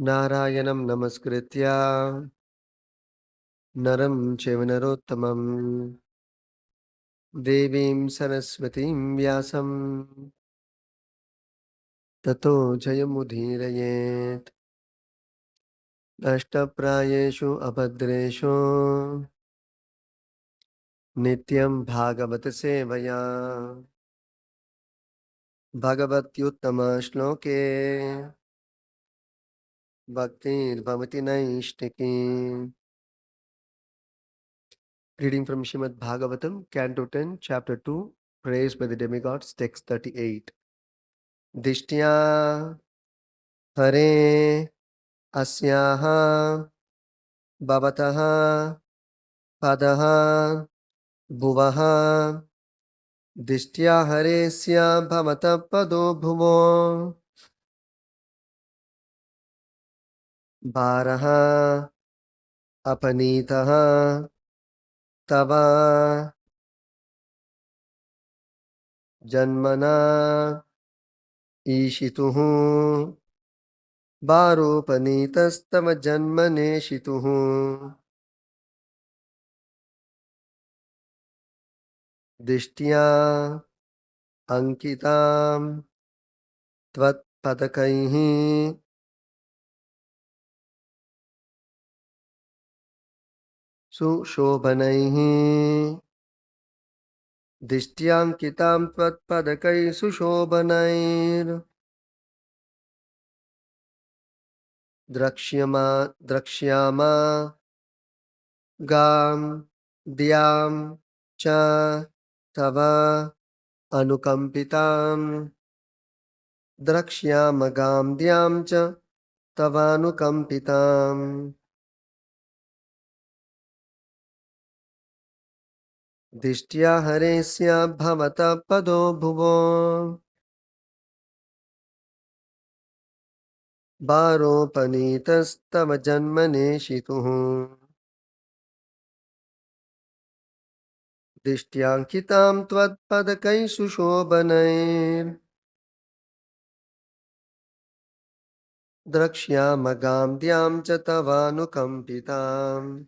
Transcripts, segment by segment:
नारायणं नमस्कृत्य नरं चैव नरोत्तमं देवीं सरस्वतीं व्यासं ततो जयमुदीरयेत्। नष्टप्रायेषु अभद्रेषु नित्यं भागवत सेवया भगवत्युत्तमश्लोके भक्तिर्भवति नैष्टिकी। Reading from Srimad Bhagavatam, Canto 10, Chapter 2, Praised by the Demigods, Text 38. Dishtya Hare Asyaha Bhavataha Padaha Bhuvaha Dishtya Haresya Bhavata Pado Bhuvo Bharaha Apanitaha Tava Janmana Ishituhu Bharopanitastam Janmane Shituhu Dishtya Ankitam Tvatpadakaihi Sushobhanaihi Dishtyankitam Tvatpadakai Sushobhanair Drakshyama Gam Dhyam Cha Tava Anukampitam Drakshyama Gam Dhyam Cha Tava Anukampitam Dishtya Haresya Bhavata Pado Bhuvo Bharopanitastam Janmane Shituhu Dishtyankitam Tvatpadakai Sushobhanair Drakshyamagam Dhyam Cha Tavanukampitam.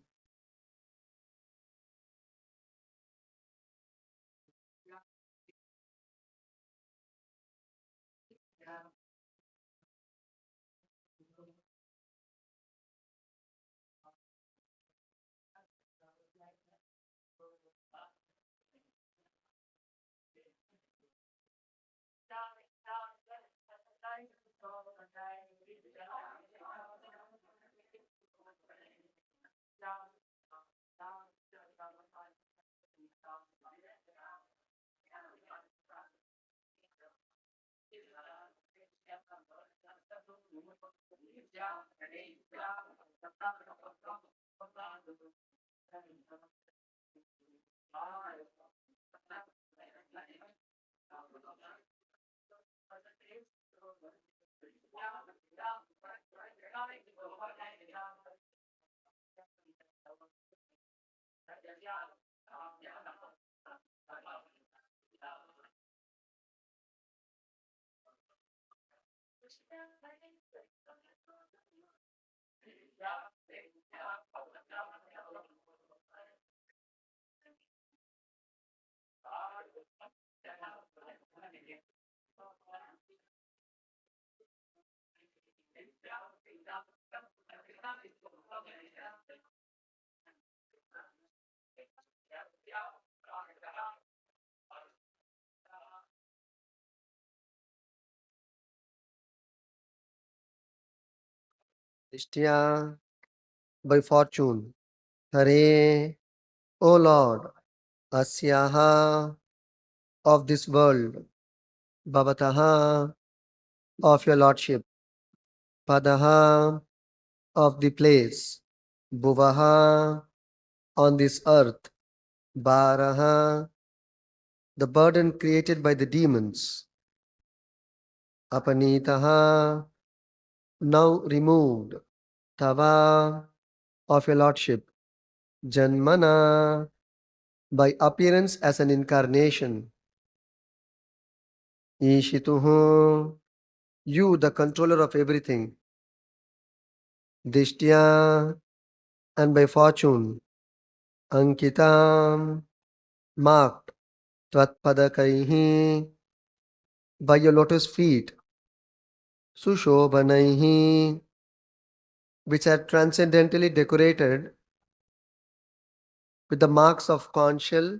Dishtya by fortune. Hare, O Lord, Asyaha of this world, Bhavataha of your lordship, Padaha of the place, Bhuvaha on this earth, Bharaha the burden created by the demons, Apanitaha now removed, Tava of your lordship, Janmana by appearance as an incarnation, Ishituhu you the controller of everything, Dishtya, and by fortune, Ankitam, marked, Tvatpadakaihi, by your lotus feet, Sushobhanaihi, which are transcendently decorated with the marks of conch shell,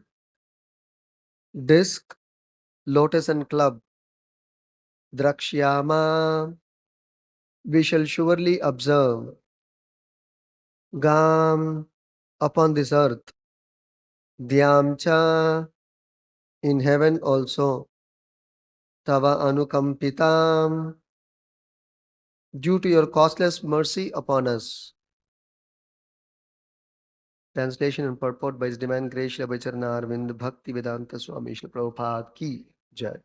disc, lotus, and club. Drakshyama, we shall surely observe. Gam, upon this earth. Dhyamcha, in heaven also. Tava anukampitam, due to your causeless mercy upon us. Translation and purport by His Divine Grace Shri Abhicharana Arvind Bhakti Vedanta Swami Shri Prabhupada Ki Jai.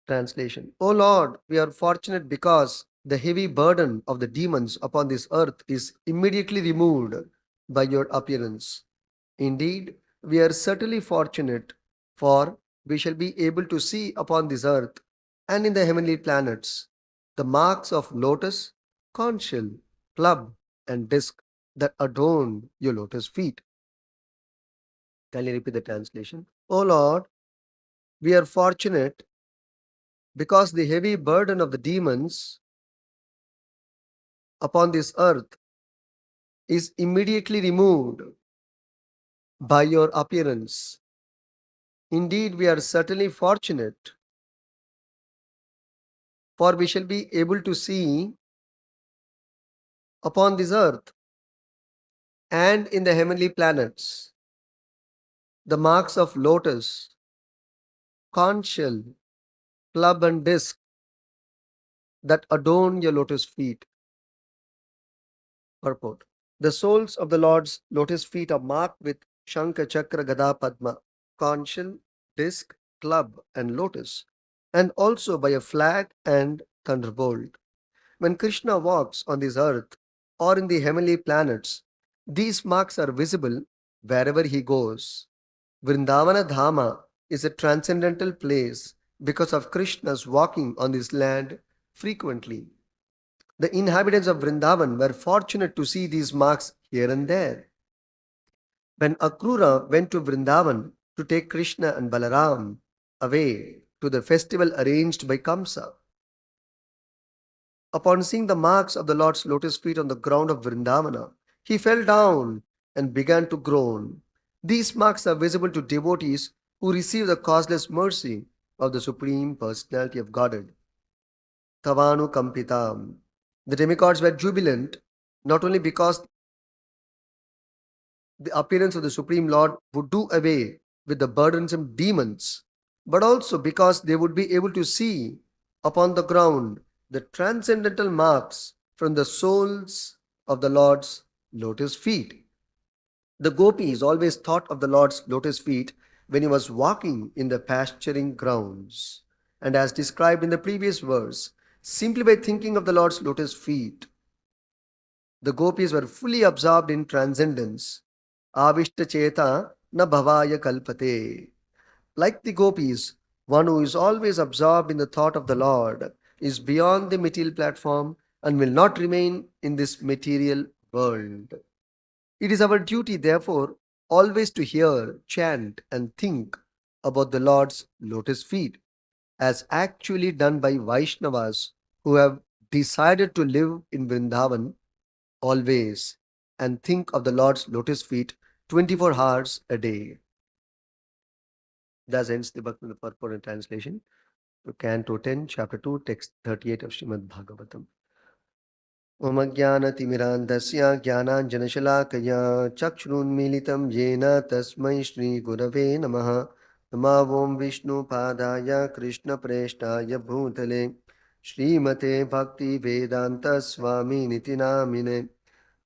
Translation. O Lord, we are fortunate because the heavy burden of the demons upon this earth is immediately removed by your appearance. Indeed, we are certainly fortunate, for we shall be able to see upon this earth and in the heavenly planets the marks of lotus, conch shell, club, and disc that adorn your lotus feet. Can you repeat the translation? O Lord, we are fortunate because the heavy burden of the demons upon this earth is immediately removed by your appearance. Indeed, we are certainly fortunate, for we shall be able to see upon this earth and in the heavenly planets the marks of lotus, conch shell, club, and disc that adorn your lotus feet. Purport. The soles of the Lord's lotus feet are marked with Shankha, Chakra, Gada, Padma, conch shell, disc, club, and lotus, and also by a flag and thunderbolt. When Krishna walks on this earth or in the heavenly planets, these marks are visible wherever he goes. Vrindavana Dhama is a transcendental place because of Krishna's walking on this land frequently. The inhabitants of Vrindavan were fortunate to see these marks here and there. When Akrura went to Vrindavan to take Krishna and Balaram away to the festival arranged by Kamsa, upon seeing the marks of the Lord's lotus feet on the ground of Vrindavana, he fell down and began to groan. These marks are visible to devotees who receive the causeless mercy of the Supreme Personality of Godhead. Tavanu Kampitam. The demigods were jubilant not only because the appearance of the Supreme Lord would do away with the burdensome demons, but also because they would be able to see upon the ground the transcendental marks from the soles of the Lord's lotus feet. The gopis always thought of the Lord's lotus feet when he was walking in the pasturing grounds. And as described in the previous verse, simply by thinking of the Lord's lotus feet, the gopis were fully absorbed in transcendence. Avishta cheta na bhavaya kalpate. Like the gopis, one who is always absorbed in the thought of the Lord is beyond the material platform and will not remain in this material world. It is our duty, therefore, always to hear, chant, and think about the Lord's lotus feet, as actually done by Vaishnavas who have decided to live in Vrindavan always and think of the Lord's lotus feet 24 hours a day. Thus ends the Bhakti purport and translation to Canto 10, Chapter 2, Text 38 of Srimad Bhagavatam. Om Jnanatimirandasya Jnananjanashalakaya Chakshurunmilitam Yena Tasmai Shri Gurave Namaha Namavom Vishnu Padaya Krishna Preshtaya Bhutale Srimate Bhakti Vedanta Swami Nitinamine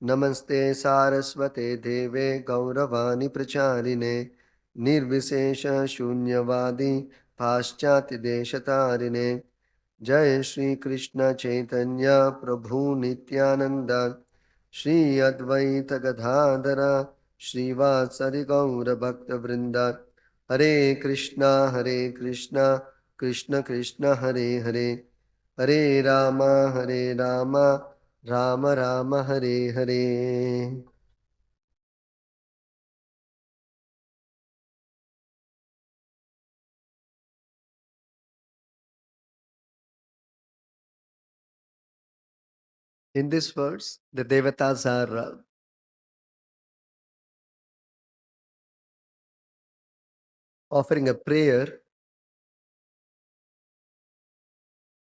Namaste Saraswate Deve Gauravani Pracharine Nirvishesha Shunyavadi Paschati Deshatarine जय श्री कृष्ण चैतन्य प्रभु नित्यानंद श्री अद्वैत गदाधर श्रीवासरि गौर भक्त वृंद हरे Krishna Krishna Krishna Hare Hare Hare Ram Rama Rama Hare Hare. In this verse, the Devatas are offering a prayer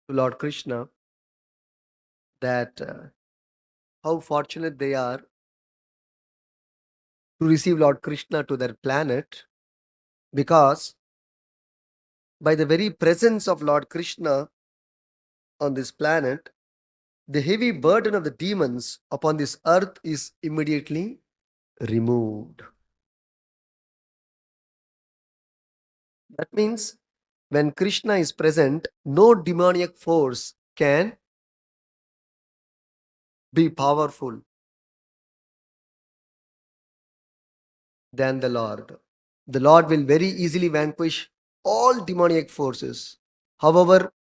to Lord Krishna that how fortunate they are to receive Lord Krishna to their planet, because by the very presence of Lord Krishna on this planet, the heavy burden of the demons upon this earth is immediately removed. That means when Krishna is present, no demoniac force can be powerful than the Lord. The Lord will very easily vanquish all demoniac forces, however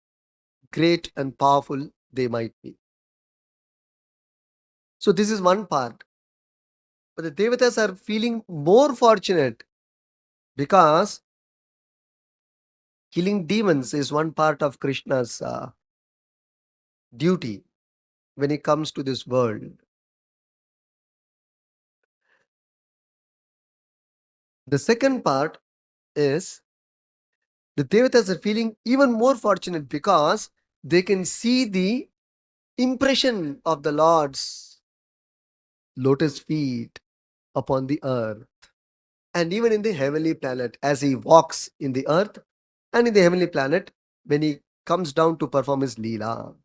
great and powerful they might be. So, this is one part. But the Devatas are feeling more fortunate because killing demons is one part of Krishna's duty when he comes to this world. The second part is the Devatas are feeling even more fortunate because they can see the impression of the Lord's lotus feet upon the earth and even in the heavenly planet as he walks in the earth and in the heavenly planet when he comes down to perform his Leela.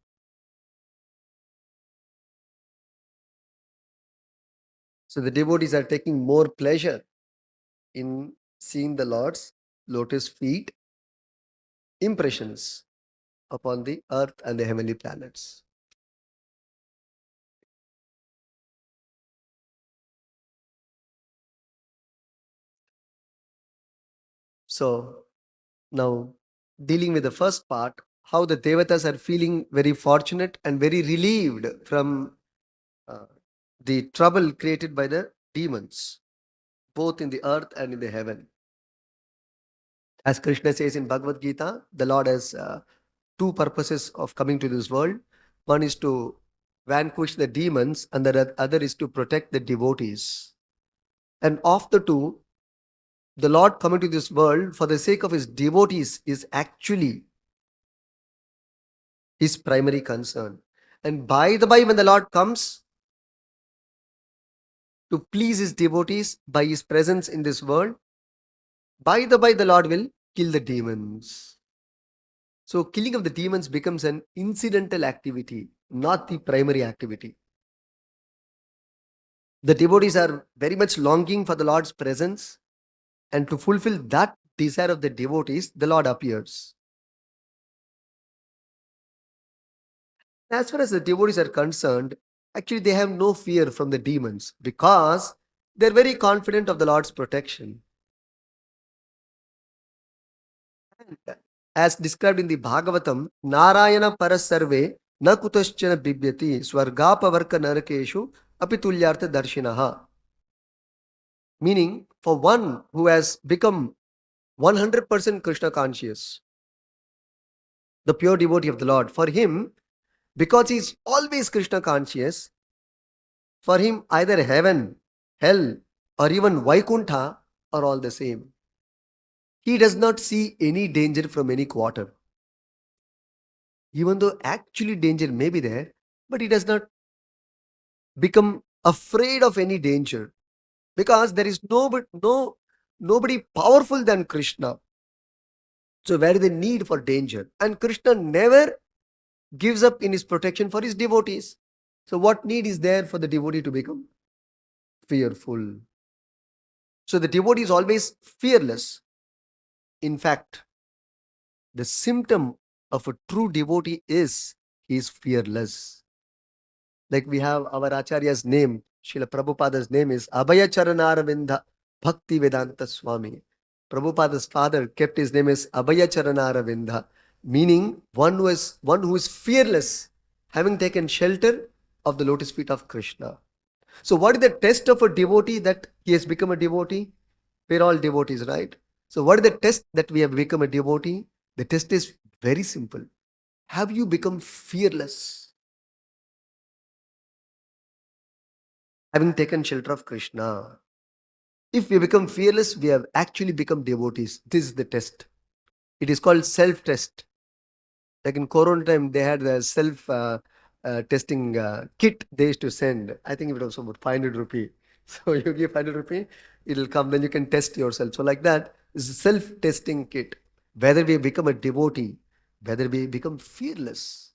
So the devotees are taking more pleasure in seeing the Lord's lotus feet impressions upon the earth and the heavenly planets. So now dealing with the first part, how the devatas are feeling very fortunate and very relieved from uh, the trouble created by the demons, both in the earth and in the heaven. As Krishna says in Bhagavad Gita, the Lord has two purposes of coming to this world. One is to vanquish the demons, and the other is to protect the devotees. And of the two, the Lord coming to this world for the sake of his devotees is actually his primary concern. And by the by, when the Lord comes to please his devotees by his presence in this world, by the by, the Lord will kill the demons. So, killing of the demons becomes an incidental activity, not the primary activity. The devotees are very much longing for the Lord's presence, and to fulfill that desire of the devotees, the Lord appears. As far as the devotees are concerned, actually they have no fear from the demons because they're very confident of the Lord's protection. As described in the Bhagavatam, Narayana Parasarve na kutaschana bibyati swargapavarka narakeshu apitulyartha darshinaha. Meaning, for one who has become 100% Krishna conscious, the pure devotee of the Lord, for him, because he is always Krishna conscious, for him either heaven, hell, or even Vaikuntha are all the same. He does not see any danger from any quarter. Even though actually danger may be there, but he does not become afraid of any danger because there is nobody powerful than Krishna. So where is the need for danger? And Krishna never gives up in his protection for his devotees. So what need is there for the devotee to become fearful? So the devotee is always fearless. In fact, the symptom of a true devotee is he is fearless. Like we have our Acharya's name, Srila Prabhupada's name is Abhaya Charanaravinda Bhakti Vedanta Swami. Prabhupada's father kept his name as Abhaya Charanaravinda, meaning one who is fearless, having taken shelter of the lotus feet of Krishna. So, what is the test of a devotee that he has become a devotee? We're all devotees, right? So, what is the test that we have become a devotee? The test is very simple. Have you become fearless? Having taken shelter of Krishna. If we become fearless, we have actually become devotees. This is the test. It is called self test. Like in Corona time, they had the self testing kit they used to send. I think it was about 500 rupee. So you give 500 rupee, it'll come, then you can test yourself. So like that, it's a self testing kit. Whether we become a devotee, whether we become fearless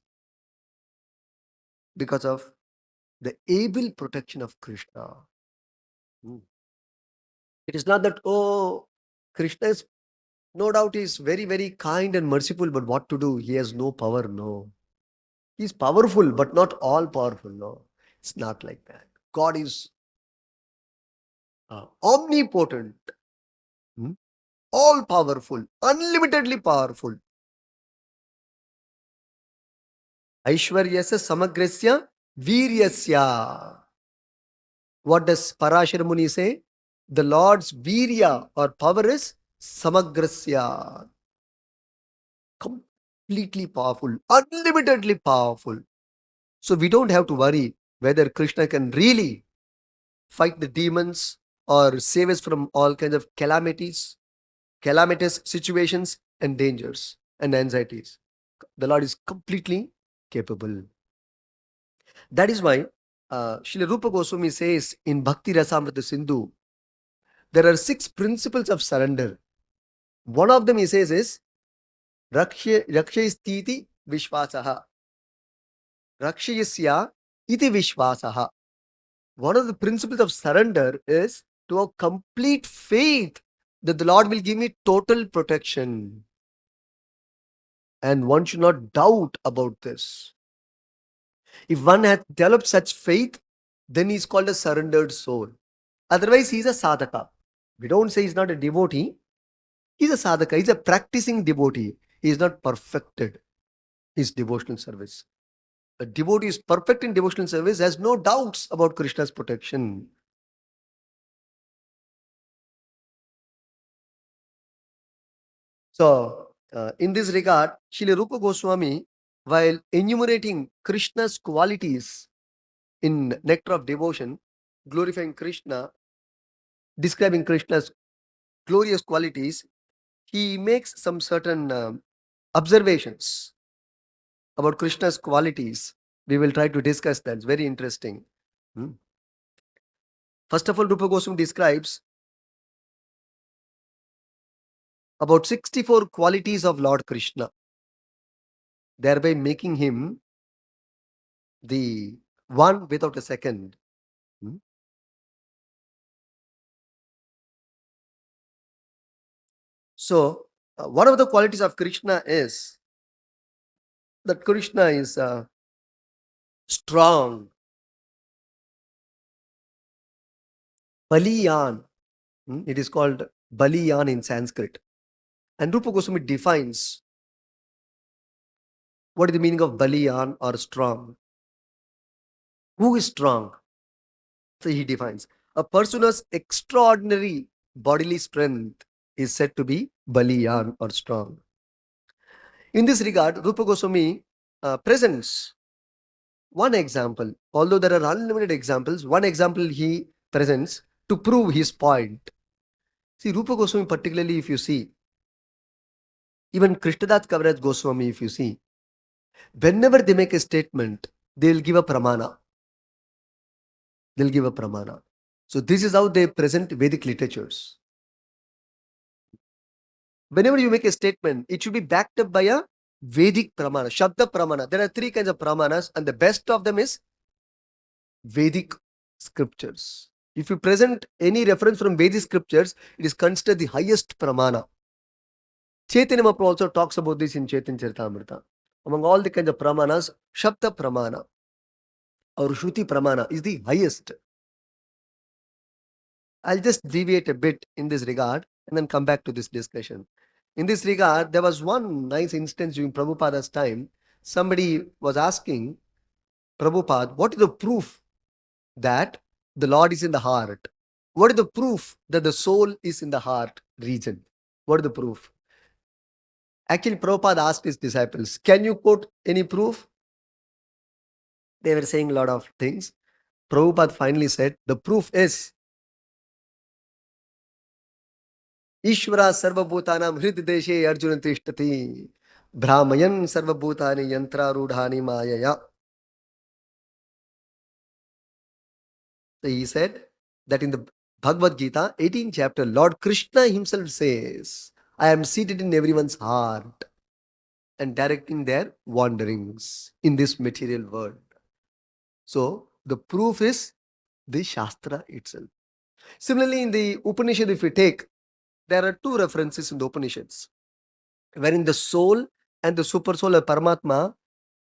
because of the able protection of Krishna. Hmm. It is not that, oh, Krishna is no doubt is very, very kind and merciful, but what to do? He has no power. No. He's powerful, but not all powerful. No. It's not like that. God is omnipotent, hmm, all powerful, unlimitedly powerful. Aishwaryasya samagrasya viryasya. What does Parashar Muni say? The Lord's virya or power is samagrasya. Completely powerful, unlimitedly powerful. So we don't have to worry whether Krishna can really fight the demons or save us from all kinds of calamities, calamitous situations and dangers and anxieties. The Lord is completely capable. That is why Srila Rupa Goswami says in Bhakti Rasamrita Sindhu, there are 6 principles of surrender. One of them he says is Rakshayastiti Vishwasaha. Rakshayasya iti Vishwasaha. One of the principles of surrender is to have complete faith that the Lord will give me total protection. And one should not doubt about this. If one has developed such faith, then he is called a surrendered soul. Otherwise, he is a sadhaka. We don't say he's not a devotee. He's a sadhaka. He's a practicing devotee. He is not perfected his devotional service. A devotee is perfect in devotional service, has no doubts about Krishna's protection. So, in this regard, Srila Rupa Goswami, while enumerating Krishna's qualities in Nectar of Devotion, glorifying Krishna, describing Krishna's glorious qualities, he makes some certain observations about Krishna's qualities. We will try to discuss that. It's very interesting. Hmm. First of all, Rupa Goswami describes about 64 qualities of Lord Krishna, thereby making him the one without a second. Hmm. So, one of the qualities of Krishna is that Krishna is strong, Baliyan. It is called Baliyan in Sanskrit. And Rupa Goswami defines what is the meaning of Baliyan or strong. Who is strong? So he defines a person who has extraordinary bodily strength is said to be Baliyan or strong. In this regard, Rupa Goswami presents one example. Although there are unlimited examples, one example he presents to prove his point. See, Rupa Goswami, particularly if you see, even Krishnadas Kaviraj Goswami, if you see, whenever they make a statement, they will give a pramana. They'll give a pramana. So this is how they present Vedic literatures. Whenever you make a statement, it should be backed up by a Vedic pramana, Shabda pramana. There are 3 kinds of pramanas, and the best of them is Vedic scriptures. If you present any reference from Vedic scriptures, it is considered the highest pramana. Chaitanya Mahaprabhu also talks about this in Chaitanya Charitamrita. Among all the kinds of pramanas, Shabda pramana or Shruti pramana is the highest. I'll just deviate a bit in this regard and then come back to this discussion. In this regard, there was one nice instance during Prabhupada's time. Somebody was asking Prabhupada, what is the proof that the Lord is in the heart? What is the proof that the soul is in the heart region? What is the proof? Actually, Prabhupada asked his disciples, can you quote any proof? They were saying a lot of things. Prabhupada finally said, the proof is Ishvara sarvabhutanam hrideshe arjuna tishtati brahmayan sarvabhutani yantra rudhani mayaya. So he said that in the Bhagavad Gita, 18th chapter, Lord Krishna himself says, I am seated in everyone's heart and directing their wanderings in this material world. So the proof is the Shastra itself. Similarly, in the Upanishad, if we take, there are two references in the Upanishads, wherein the soul and the super soul of Paramatma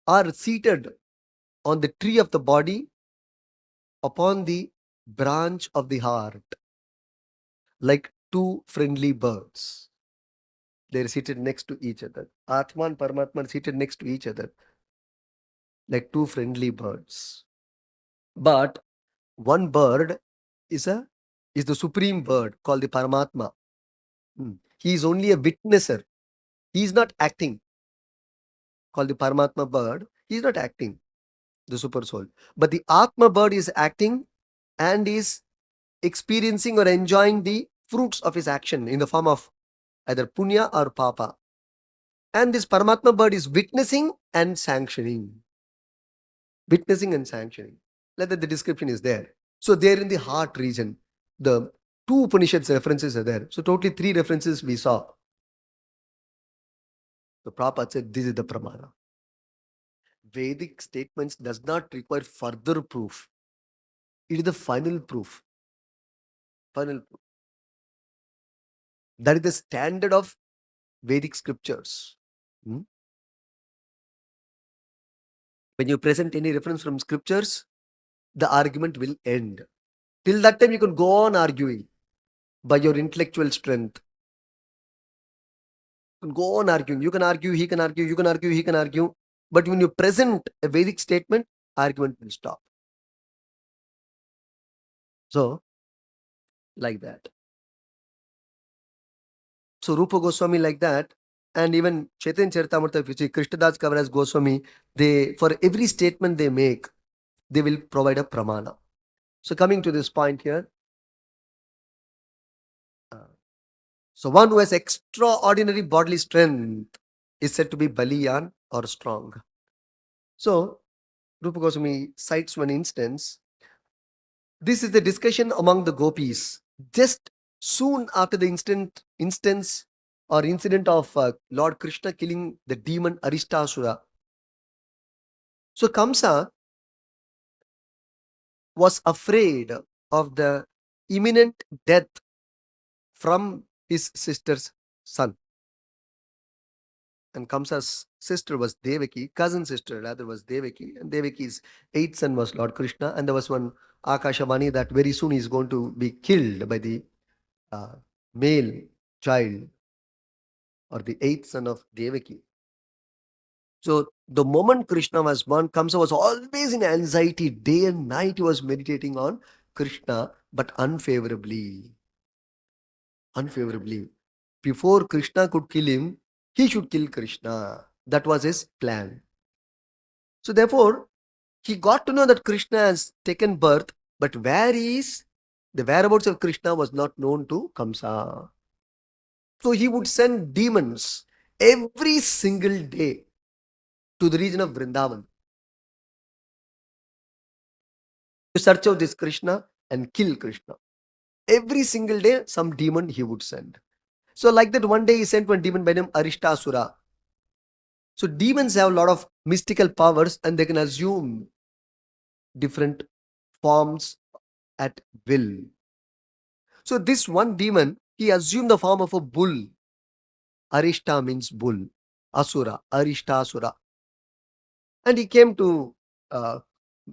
are seated on the tree of the body upon the branch of the heart, like two friendly birds. They're seated next to each other. Atma and Paramatma are seated next to each other, like two friendly birds. But one bird is the supreme bird called the Paramatma. He is only a witnesser. He is not acting. Called the Paramatma bird. He is not acting, the super soul. But the Atma bird is acting and is experiencing or enjoying the fruits of his action in the form of either punya or papa. And this Paramatma bird is witnessing and sanctioning. Witnessing and sanctioning. Like that, the description is there. So they're in the heart region. The two Upanishads references are there. So totally three references we saw. The Prabhupada said this is the pramana. Vedic statements does not require further proof. It is the final proof. Final proof. That is the standard of Vedic scriptures. When you present any reference from scriptures, the argument will end. Till that time, you can go on arguing by your intellectual strength. You can go on arguing. You can argue, he can argue, you can argue, he can argue. But when you present a Vedic statement, argument will stop. So, like that. So, Rupa Goswami like that. And even Chaitanya Charitamrita, if you see Krishnadas Kaviraj Goswami, they, for every statement they make, they will provide a pramana. So, coming to this point here. So, one who has extraordinary bodily strength is said to be Baliyan or strong. So, Rupa Goswami cites one instance. This is the discussion among the gopis just soon after the instance or incident of Lord Krishna killing the demon Arishtasura. So Kamsa was afraid of the imminent death from his sister's son. And Kamsa's sister was Devaki, cousin sister rather was Devaki, and Devaki's eighth son was Lord Krishna. And there was one Akashavani that very soon he is going to be killed by the male child or the eighth son of Devaki. So the moment Krishna was born, Kamsa was always in anxiety. Day and night he was meditating on Krishna, but unfavorably. Unfavorably. Before Krishna could kill him, he should kill Krishna. That was his plan. So therefore, he got to know that Krishna has taken birth, but where he is, the whereabouts of Krishna was not known to Kamsa. So he would send demons every single day to the region of Vrindavan to search out this Krishna and kill Krishna. Every single day, some demon he would send. So like that, one day he sent one demon by name Arishtasura. So demons have a lot of mystical powers and they can assume different forms at will. So this one demon, he assumed the form of a bull. Arishta means bull. Asura, Arishtasura. And he came to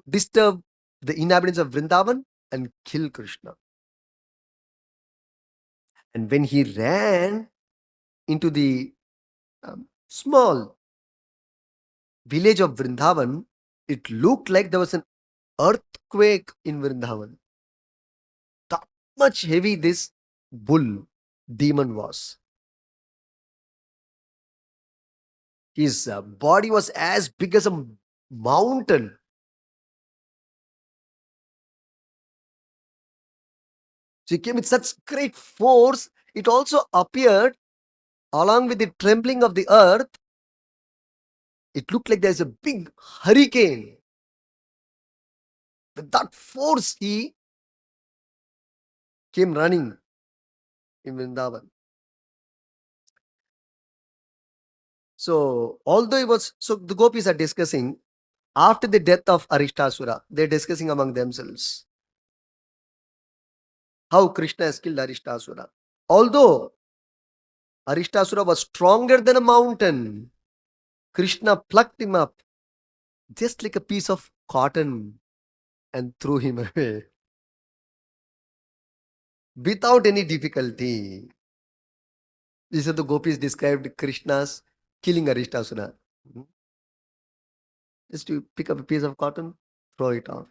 disturb the inhabitants of Vrindavan and kill Krishna. And when he ran into the small village of Vrindavan, It looked like there was an earthquake in Vrindavan. That much heavy this bull demon was. His body was as big as a mountain. So he came with such great force. It also appeared along with the trembling of the earth. It looked like there's a big hurricane. With that force, he came running in Vrindavan. So, although it was, so the gopis are discussing after the death of Arishtasura, they're discussing among themselves how Krishna has killed Arishtasura. Although Arishtasura was stronger than a mountain, Krishna plucked him up just like a piece of cotton and threw him away without any difficulty. These are the gopis described Krishna's killing Arishtasura. Just to pick up a piece of cotton, throw it off.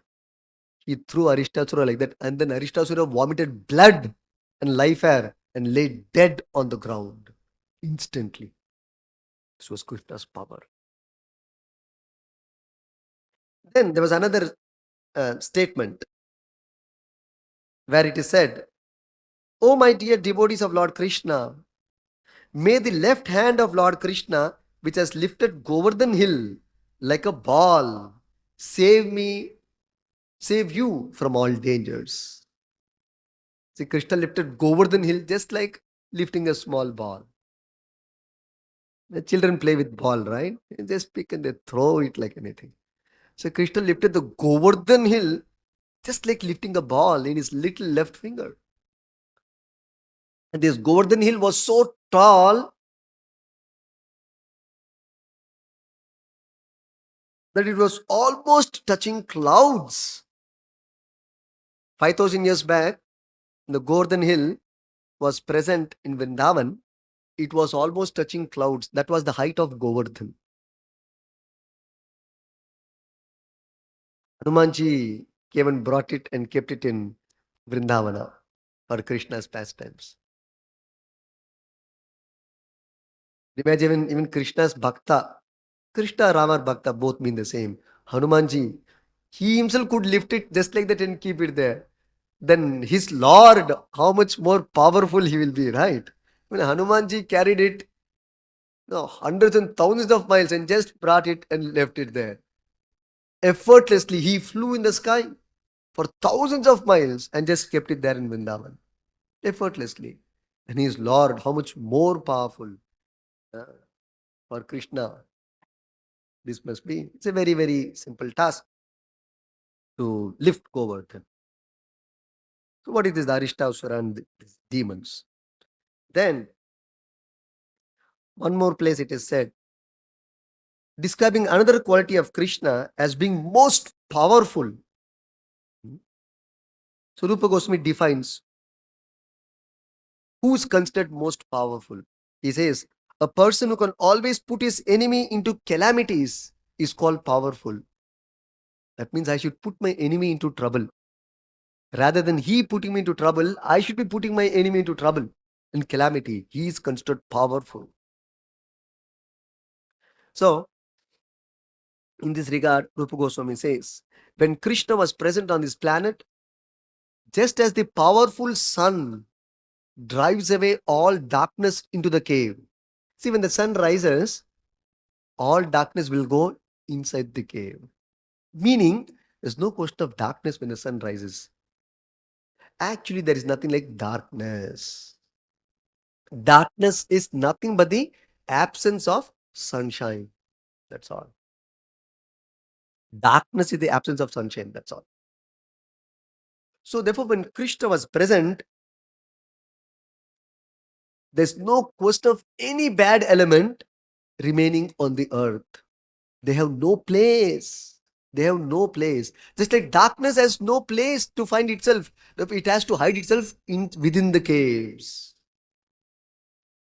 He threw Arishtasura like that, and then Arishtasura vomited blood and life air and lay dead on the ground instantly. This was Krishna's power. Then there was another statement where it is said, "Oh, my dear devotees of Lord Krishna, may the left hand of Lord Krishna, which has lifted Govardhan hill like a ball, save you from all dangers." See, Krishna lifted Govardhan hill just like lifting a small ball. The children play with ball, right? They just pick and they throw it like anything. So Krishna lifted the Govardhan hill just like lifting a ball in his little left finger. And this Govardhan hill was so tall that it was almost touching clouds. 5,000 years back, the Govardhan hill was present in Vrindavan. It was almost touching clouds. That was the height of Govardhan. Hanumanji came and brought it and kept it in Vrindavana for Krishna's pastimes. Imagine even Krishna's Bhakta. Krishna, Rama, Bhakta both mean the same. Hanumanji, he himself could lift it just like that and keep it there. Then his Lord, how much more powerful he will be, right? When Hanumanji carried it hundreds and thousands of miles and just brought it and left it there. Effortlessly, he flew in the sky for thousands of miles and just kept it there in Vrindavan. Effortlessly. And his Lord, how much more powerful for Krishna this must be. It's a very, very simple task to lift Govardhan. So what is this Arishtasura and these demons? Then, one more place it is said, describing another quality of Krishna as being most powerful. So Rupa Goswami defines who is considered most powerful. He says, a person who can always put his enemy into calamities is called powerful. That means I should put my enemy into trouble. Rather than he putting me into trouble, I should be putting my enemy into trouble and calamity. He is considered powerful. So, in this regard, Rupa Goswami says, when Krishna was present on this planet, just as the powerful sun drives away all darkness into the cave. See, when the sun rises, all darkness will go inside the cave. Meaning, there's no question of darkness when the sun rises. Actually, there is nothing like darkness. Darkness is nothing but the absence of sunshine. That's all. Darkness is the absence of sunshine. That's all. So, therefore, when Krishna was present, there's no question of any bad element remaining on the earth. They have no place. They have no place. Just like darkness has no place to find itself. It has to hide itself within the caves.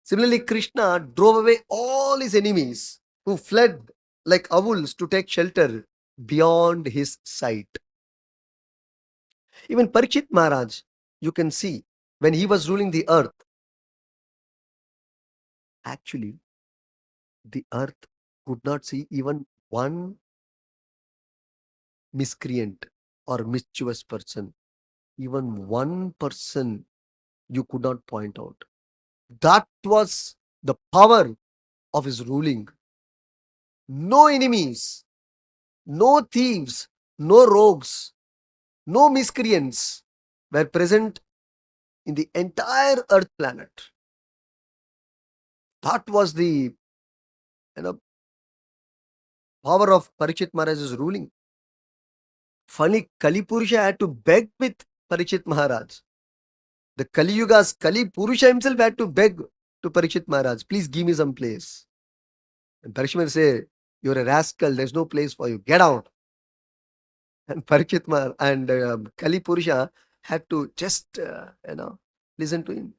Similarly, Krishna drove away all his enemies who fled like owls to take shelter beyond his sight. Even Parikshit Maharaj, you can see, when he was ruling the earth, actually, the earth could not see even one miscreant or mischievous person, even one person you could not point out. That was the power of his ruling. No enemies, no thieves, no rogues, no miscreants were present in the entire earth planet. That was the you know power of Parikshit Maharaj's ruling. Funny, Kali Purusha had to beg with Parikshit Maharaj. The Kali Yuga's Kali Purusha himself had to beg to Parikshit Maharaj, please give me some place. And Parikshit Maharaj say, you're a rascal, there's no place for you, get out. And Parikshit Maharaj and Kali Purusha had to just, listen to him.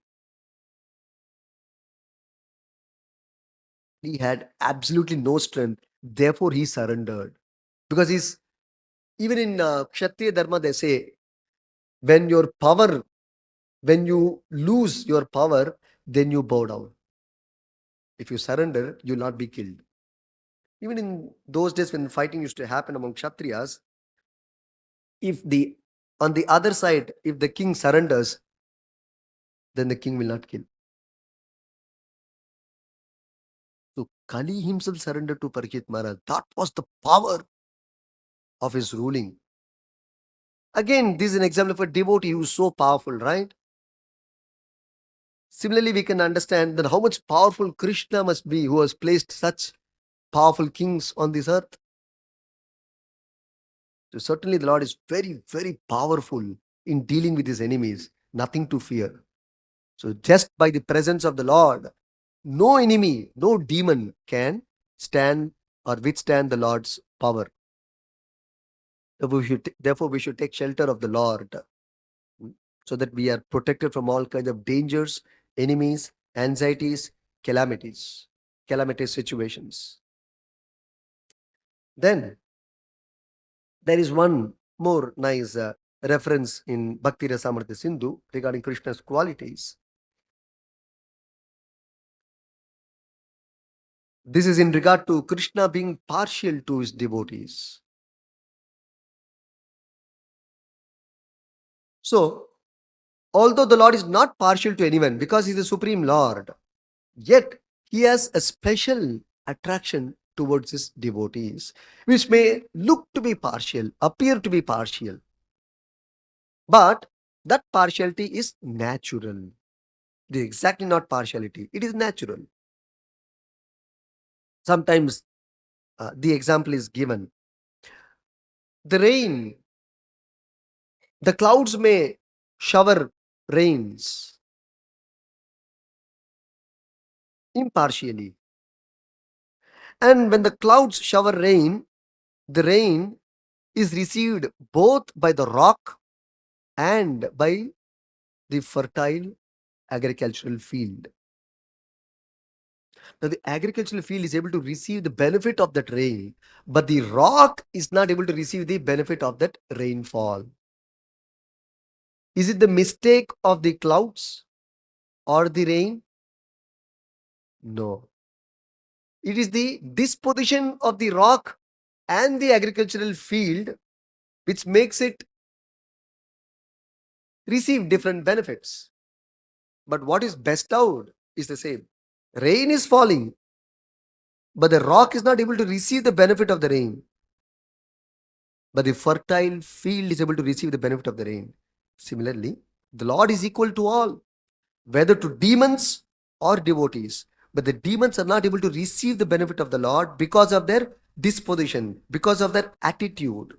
He had absolutely no strength, therefore he surrendered. Because he's, even in Kshatriya Dharma, they say, when your power, when you lose your power, then you bow down. If you surrender, you'll not be killed. Even in those days when fighting used to happen among Kshatriyas, if the on the other side, if the king surrenders, then the king will not kill. So Kali himself surrendered to Parikshit Maharaj. That was the power of his ruling. Again, this is an example of a devotee who is so powerful, right? Similarly, we can understand that how much powerful Krishna must be, who has placed such powerful kings on this earth. So certainly the Lord is very, very powerful in dealing with his enemies. Nothing to fear. So just by the presence of the Lord, no enemy, no demon can stand or withstand the Lord's power. Therefore, we should take shelter of the Lord, so that we are protected from all kinds of dangers, enemies, anxieties, calamities, calamitous situations. Then there is one more nice reference in Bhakti Rasamrita Sindhu regarding Krishna's qualities. This is in regard to Krishna being partial to his devotees. So, although the Lord is not partial to anyone because he is the Supreme Lord, yet he has a special attraction towards his devotees, which may look to be partial, appear to be partial. But that partiality is natural. It is exactly not partiality, it is natural. Sometimes the example is given. The rain, the clouds may shower rains impartially. And when the clouds shower rain, the rain is received both by the rock and by the fertile agricultural field. Now, the agricultural field is able to receive the benefit of that rain, but the rock is not able to receive the benefit of that rainfall. Is it the mistake of the clouds or the rain? No. It is the disposition of the rock and the agricultural field which makes it receive different benefits. But what is bestowed is the same. Rain is falling, but the rock is not able to receive the benefit of the rain. But the fertile field is able to receive the benefit of the rain. Similarly, the Lord is equal to all, whether to demons or devotees. But the demons are not able to receive the benefit of the Lord because of their disposition, because of their attitude.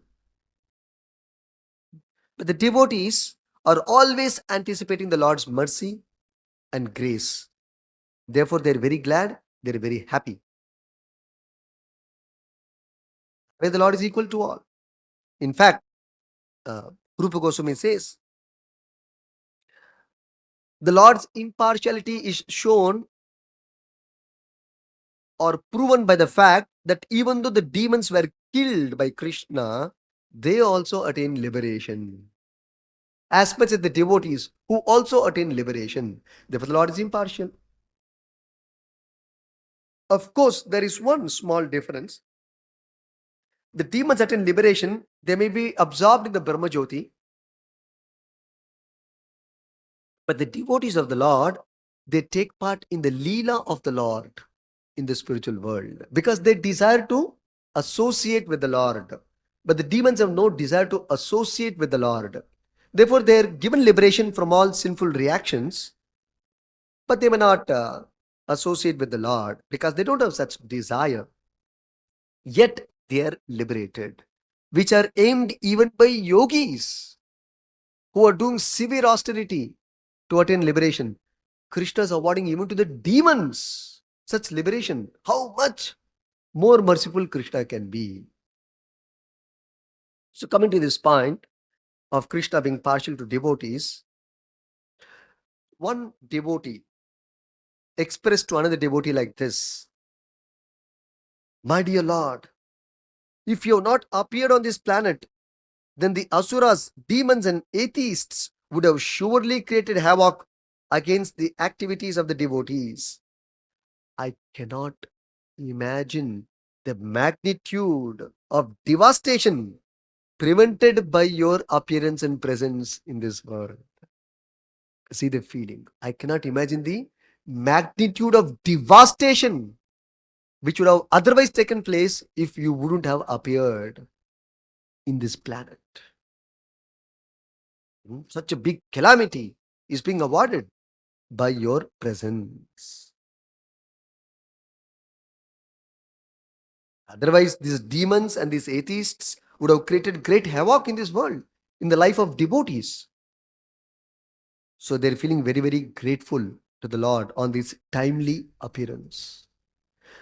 But the devotees are always anticipating the Lord's mercy and grace. Therefore, they're very glad, they're very happy. Where the Lord is equal to all. In fact, uh, Rupa Goswami says, the Lord's impartiality is shown or proven by the fact that even though the demons were killed by Krishna, they also attain liberation. As much as the devotees who also attain liberation. Therefore, the Lord is impartial. Of course, there is one small difference. The demons attain liberation, they may be absorbed in the Brahma Jyoti, but the devotees of the Lord, they take part in the Leela of the Lord in the spiritual world because they desire to associate with the Lord. But the demons have no desire to associate with the Lord. Therefore, they are given liberation from all sinful reactions, but they may not associate with the Lord because they don't have such desire. Yet they are liberated, which are aimed even by yogis who are doing severe austerity to attain liberation. Krishna is awarding even to the demons such liberation. How much more merciful Krishna can be? So, coming to this point of Krishna being partial to devotees, one devotee expressed to another devotee like this: My dear Lord, if you have not appeared on this planet, then the asuras, demons, and atheists would have surely created havoc against the activities of the devotees. I cannot imagine the magnitude of devastation prevented by your appearance and presence in this world. See the feeling. I cannot imagine the magnitude of devastation which would have otherwise taken place if you wouldn't have appeared in this planet. Such a big calamity is being awarded by your presence. Otherwise, these demons and these atheists would have created great havoc in this world, in the life of devotees. So they're feeling very, very grateful to the Lord on this timely appearance.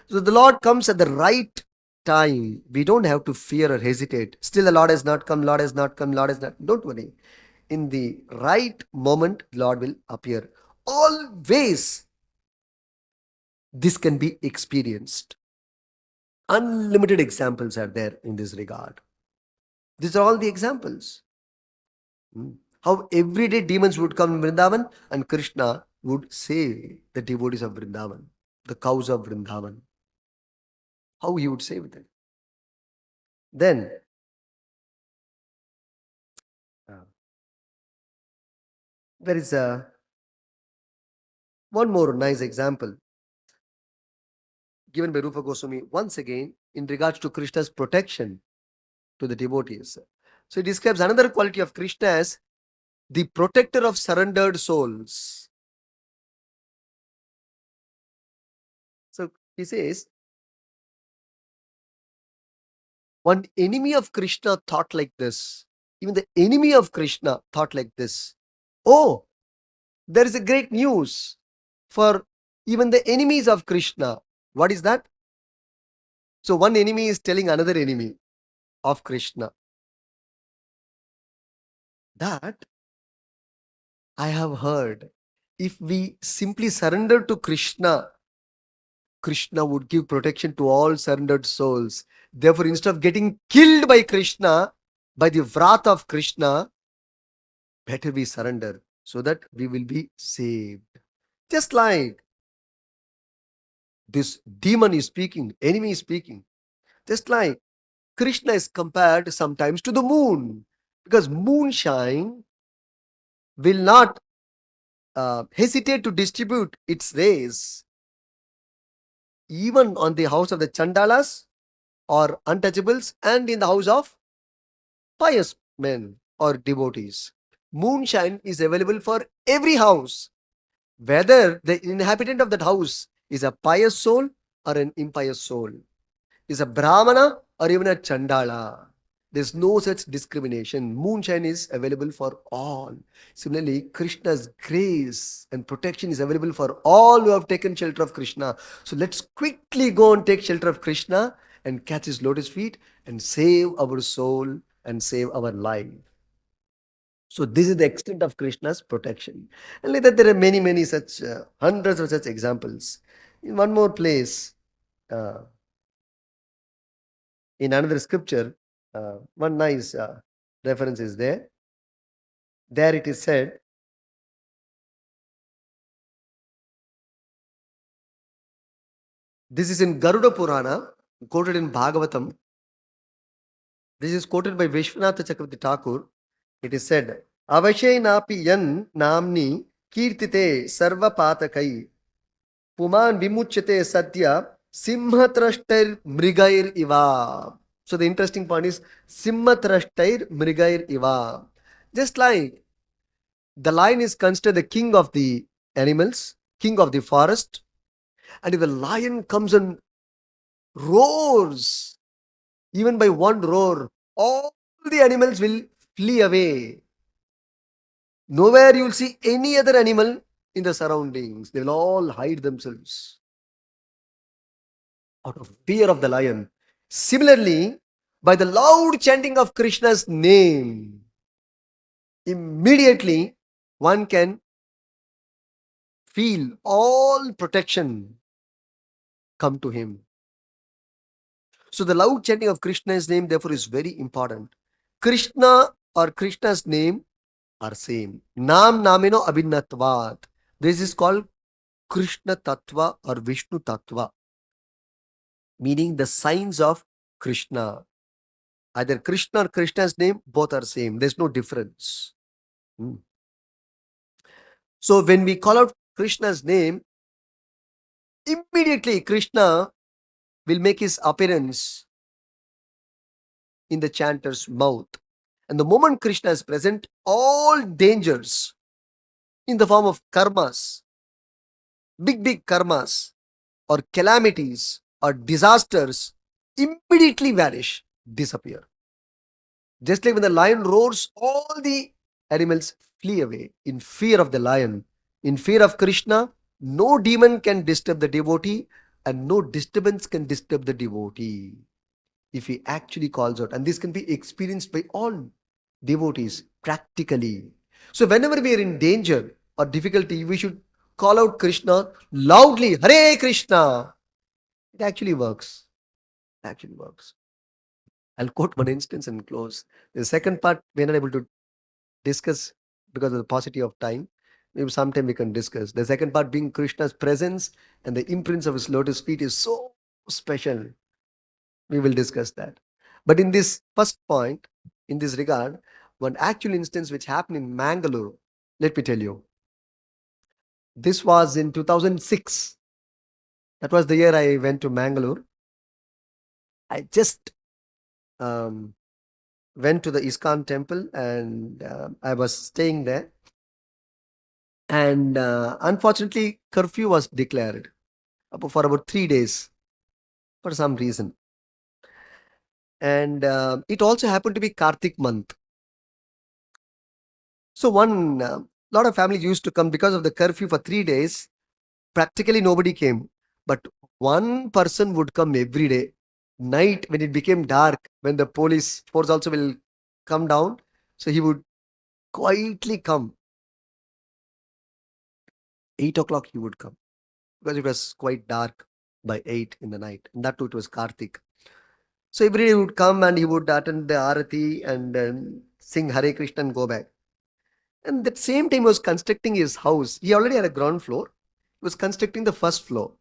So the Lord comes at the right time. We don't have to fear or hesitate. Still, the Lord has not come, Lord has not come, Lord has not. Don't worry. In the right moment, Lord will appear. Always this can be experienced. Unlimited examples are there in this regard. These are all the examples. How everyday demons would come in Vrindavan and Krishna would save the devotees of Vrindavan, the cows of Vrindavan. How he would save them. Then, there is one more nice example given by Rupa Goswami once again in regards to Krishna's protection to the devotees. So he describes another quality of Krishna as the protector of surrendered souls. So he says, one enemy of Krishna thought like this. Even the enemy of Krishna thought like this. Oh, there is a great news for even the enemies of Krishna. What is that? So one enemy is telling another enemy of Krishna that I have heard if we simply surrender to Krishna, Krishna would give protection to all surrendered souls. Therefore, instead of getting killed by Krishna, by the wrath of Krishna, better we surrender so that we will be saved. Just like this demon is speaking, enemy is speaking. Just like Krishna is compared sometimes to the moon, because moonshine will not hesitate to distribute its rays even on the house of the Chandalas or untouchables and in the house of pious men or devotees. Moonshine is available for every house, whether the inhabitant of that house is a pious soul or an impious soul, is a Brahmana or even a Chandala. There's no such discrimination. Moonshine is available for all. Similarly, Krishna's grace and protection is available for all who have taken shelter of Krishna. So let's quickly go and take shelter of Krishna and catch his lotus feet and save our soul and save our life. So this is the extent of Krishna's protection. And like that, there are many, many such, hundreds of such examples. In one more place, Uh, in another scripture, one nice reference is there. There it is said, this is in Garuda Purana, quoted in Bhagavatam. This is quoted by Vishwanatha Chakravarti Thakur. It is said, Avashay napi yan namni kirtite sarva patakai puman vimuchyate satya simhatrashtair mrigair iva. So the interesting point is simhatrashtair mrigair iva. Just like the lion is considered the king of the animals, king of the forest, and if the lion comes and roars, even by one roar, all the animals will flee away. Nowhere you will see any other animal in the surroundings. They will all hide themselves out of fear of the lion. Similarly, by the loud chanting of Krishna's name, immediately one can feel all protection come to him. So the loud chanting of Krishna's name therefore is very important. Krishna or Krishna's name are same. Nam namino abhinnatvat. This is called Krishna Tattva or Vishnu Tattva, meaning the signs of Krishna. Either Krishna or Krishna's name, both are same. There's no difference. So when we call out Krishna's name, immediately Krishna will make his appearance in the chanter's mouth. And the moment Krishna is present, all dangers in the form of karmas, big karmas, or calamities, or disasters, immediately vanish, disappear. Just like when the lion roars, all the animals flee away in fear of the lion. In fear of Krishna, no demon can disturb the devotee, and no disturbance can disturb the devotee if he actually calls out. And this can be experienced by all devotees practically. So whenever we are in danger or difficulty, we should call out Krishna loudly. Hare Krishna. It actually works. It actually works. I'll quote one instance and close. The second part we're not able to discuss because of the paucity of time. Maybe sometime we can discuss. The second part being Krishna's presence and the imprints of his lotus feet is so special. We will discuss that. But in this first point, in this regard, one actual instance which happened in Mangalore, let me tell you. This was in 2006. That was the year I went to Mangalore. I just went to the ISKCON temple and I was staying there. And unfortunately, curfew was declared for about 3 days for some reason. And it also happened to be Kartik month. So one lot of families used to come because of the curfew for 3 days. Practically nobody came, but one person would come every day. Night when it became dark, when the police force also will come down, so he would quietly come. 8 o'clock he would come because it was quite dark by 8 in the night, and that too it was Kartik. So every day he would come and he would attend the Arati and sing Hare Krishna and go back. And that same time he was constructing his house. He already had a ground floor. He was constructing the first floor.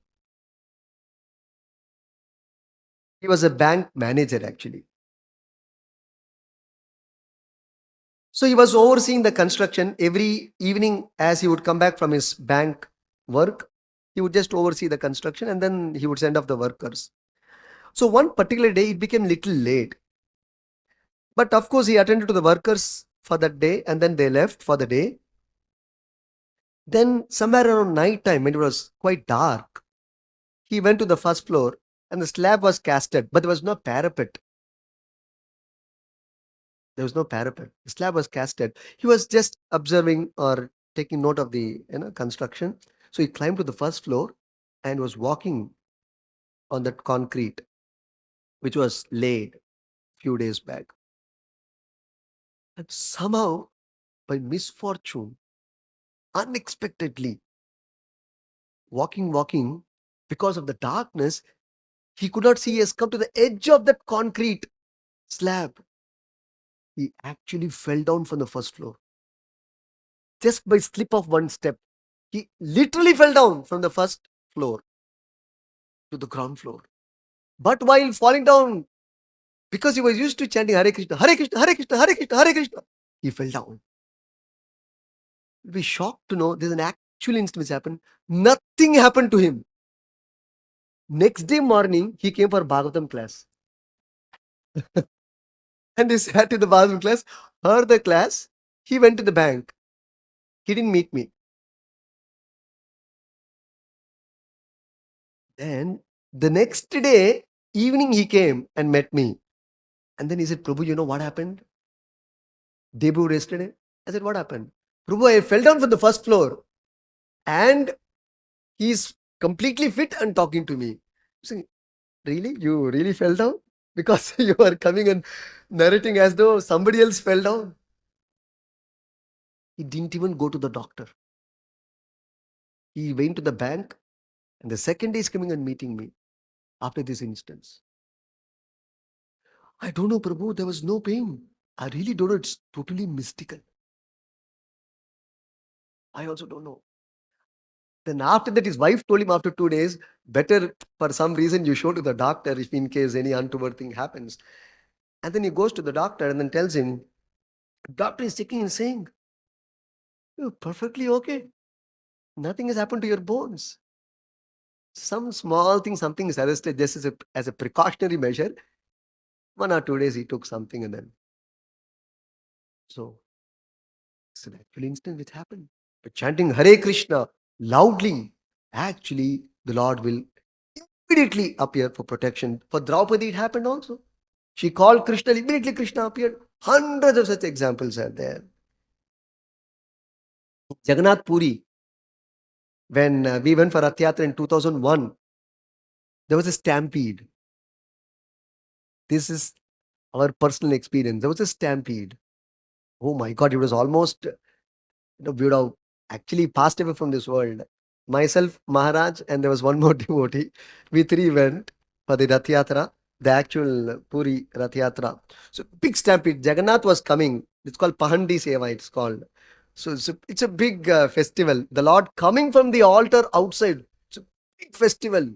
He was a bank manager actually. So he was overseeing the construction every evening as he would come back from his bank work. He would just oversee the construction and then he would send off the workers. So one particular day it became little late. But of course he attended to the workers for that day and then they left for the day. Then somewhere around night time when it was quite dark, he went to the first floor and the slab was casted, but there was no parapet. There was no parapet. The slab was casted. He was just observing or taking note of the construction. So he climbed to the first floor and was walking on that concrete, which was laid few days back. And somehow, by misfortune, unexpectedly, walking, because of the darkness, He could not see. He has come to the edge of that concrete slab. He actually fell down from the first floor just by slip of one step. He literally fell down from the first floor to the ground floor. But while falling down, because he was used to chanting Hare Krishna, Hare Krishna, Hare Krishna, Hare Krishna, Hare Krishna, he fell down. You'll be shocked to know there's an actual instance which happened. Nothing happened to him. Next day morning, he came for Bhagavatam class. And he sat in the Bhagavatam class, heard the class. He went to the bank. He didn't meet me. Then the next day, evening, he came and met me. And then he said, Prabhu, you know what happened? Day before yesterday. I said, what happened? Prabhu, I fell down from the first floor. And he's completely fit and talking to me. I said, really? You really fell down? Because you are coming and narrating as though somebody else fell down. He didn't even go to the doctor. He went to the bank, and the second day he's coming and meeting me after this instance. I don't know, Prabhu, there was no pain. I really don't know. It's totally mystical. I also don't know. Then after that, his wife told him after 2 days, better for some reason you show to the doctor if in case any untoward thing happens. And then he goes to the doctor and then tells him, doctor is checking and saying, you're perfectly okay. Nothing has happened to your bones. Some small thing, something is arrested just as a precautionary measure. 1 or 2 days he took something and then. So it's an actual instance which happened. But chanting Hare Krishna loudly, actually the Lord will immediately appear for protection. For Draupadi it happened also. She called Krishna, immediately Krishna appeared. Hundreds of such examples are there. Jagannath Puri, when we went for Rath Yatra in 2001, there was a stampede. This is our personal experience. There was a stampede. Oh my God, it was almost, we would have actually passed away from this world. Myself, Maharaj, and there was one more devotee. We three went for the Rath Yatra, the actual Puri Rath Yatra. So big stampede. Jagannath was coming. It's called Pahandi Seva, it's called. So it's a big festival. The Lord coming from the altar outside. It's a big festival.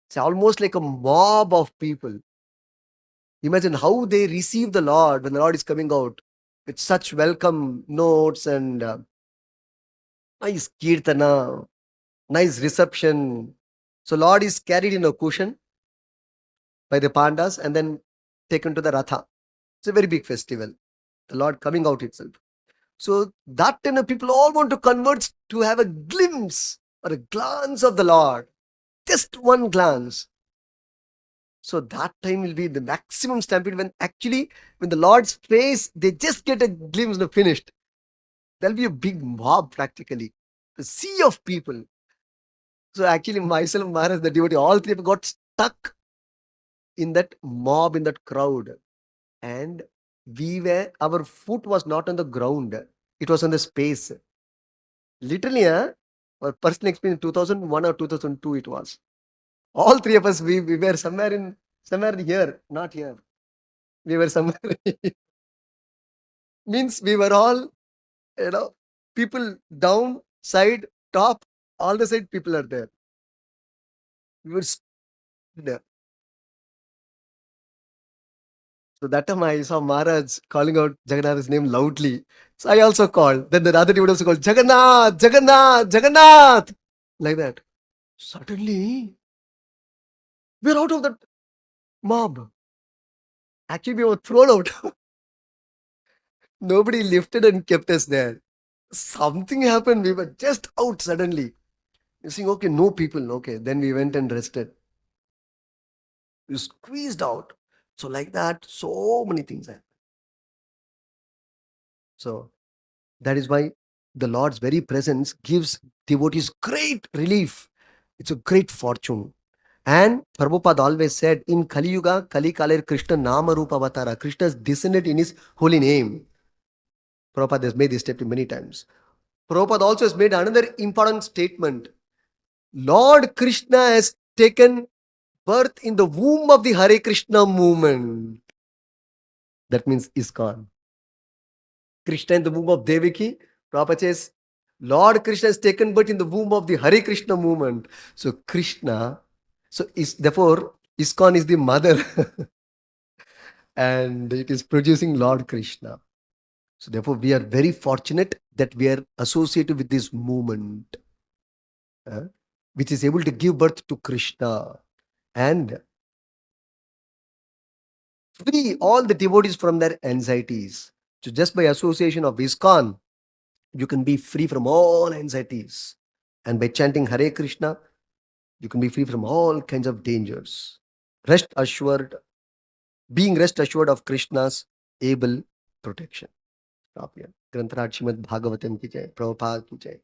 It's almost like a mob of people. Imagine how they receive the Lord when the Lord is coming out with such welcome notes and nice kirtana, nice reception. So Lord is carried in a cushion by the pandas and then taken to the Ratha. It's a very big festival. The Lord coming out itself. So that time the people all want to convert to have a glimpse or a glance of the Lord. Just one glance. So that time will be the maximum stampede when the Lord's face, they just get a glimpse of finished. There'll be a big mob practically. A sea of people. So actually myself, Maharaj, the devotee, all three got stuck in that mob, in that crowd. And our foot was not on the ground. It was on the space. Literally, our personal experience, 2001 or 2002 it was. All three of us, we were somewhere here, not here. We were somewhere. Means we were all, people down, side, top, all the side people are there. We were there. So that time I saw Maharaj calling out Jagannath's name loudly. So I also called. Then the other devotee also called, Jagannath, Jagannath, Jagannath. Like that. Suddenly, we're out of that mob. Actually, we were thrown out. Nobody lifted and kept us there. Something happened. We were just out suddenly. You think, okay, no people. Okay. Then we went and rested. We squeezed out. So like that, so many things happen. So that is why the Lord's very presence gives devotees great relief. It's a great fortune. And Prabhupada always said, in Kali Yuga, Kali Kaler Krishna Nama Rupa Avatara. Krishna is descended in his holy name. Prabhupada has made this statement many times. Prabhupada also has made another important statement. Lord Krishna has taken birth in the womb of the Hare Krishna movement. That means ISKCON. Krishna in the womb of Devaki. Prabhupada says, Lord Krishna is taken birth in the womb of the Hare Krishna movement. So Krishna, therefore ISKCON is the mother and it is producing Lord Krishna. So therefore we are very fortunate that we are associated with this movement, which is able to give birth to Krishna and free all the devotees from their anxieties. So just by association of ISKCON, you can be free from all anxieties. And by chanting Hare Krishna, you can be free from all kinds of dangers. Rest assured, being rest assured of Krishna's able protection. Stop here. ग्रंथराज Shrimad Bhagavatam की जय, प्रभुपाद की जय.